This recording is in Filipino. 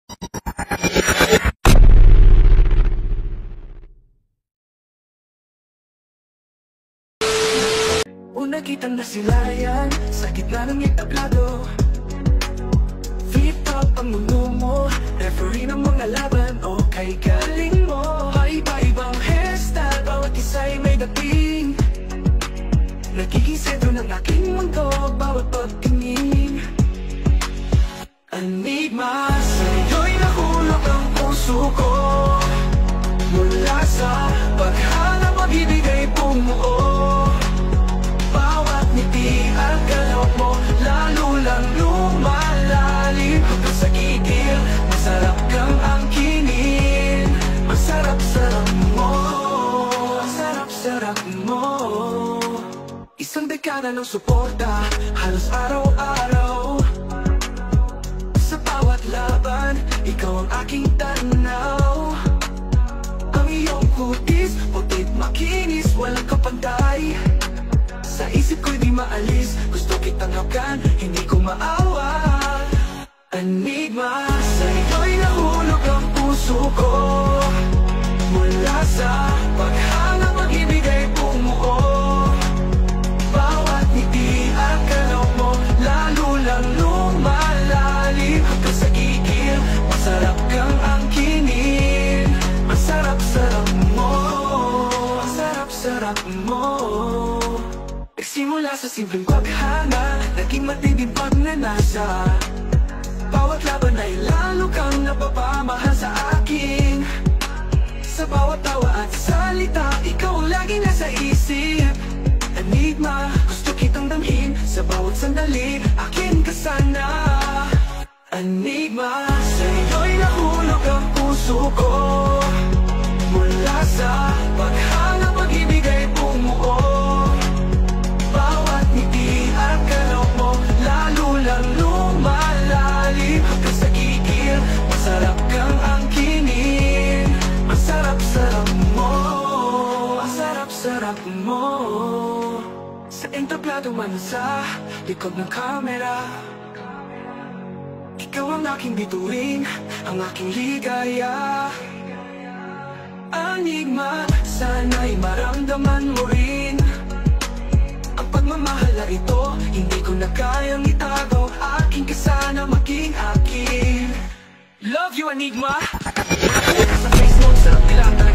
Una kitang nasilayan sa gitna ng entablado. Flip-top ang mundo mo, referee ng mga laban o kay galing mo. Iba-ibang hairstyle, bawat isa'y may dating. Nagiging sentro ng aking mundo, bawat pagtingin. Enigma, sa'yo'y nahulog ang puso ko. Mula sa paghanap, magbibigay bumuo. Bawat ngiti at galaw mo, lalo lang lumalalim. Hanggang sa gigil, masarap kang angkinin. Ang sarap-sarap mo, ang sarap-sarap mo. Isang dekada ng suporta, halos araw-araw. Sa bawat laban, ikaw ang aking tanaw. Ang iyong kutis, putit makinis, walang kapantay. Sa isip ko'y di maalis, gusto kitang hawakan, hindi ko maawa. Enigma, sa'yo'y nahulog ang puso ko. Mula sa paghanap, magbibigay bumuo. Bawat ngiti at galaw mo, lalo lang lumalalim. Hanggang sa gigil, masarap kang angkinin. Ang sarap-sarap mo, ang sarap-sarap mo. Nagsimula sa simpleng paghanga, naging matinding pagnanasa. Bawat laban ay lalo kang napapamahal sa akin. Sa bawat tawa at salita, ikaw ang laging nasa isip. Enigma, gusto kitang damhin sa bawat sandali, akin ka sana. Enigma, sa'yo'y nahulog ang puso ko. Mula sa paghanga, magbibigay bumuo. Bawat ngiti at galaw mo, lalo lang lumalalim. Hanggang sa gigil, masarap kang angkinin. Ang sarap-sarap mo, ang sarap-sarap mo. Sa entablado man sa likod ng kamera, ikaw ang aking bituin, ang aking ligaya. Enigma, sana'y maramdaman mo rin ang pagmamahal na ito, hindi ko na kayang itago. Aking ka sana maging akin. Love you, Enigma. Sa face mo, sarap nilata.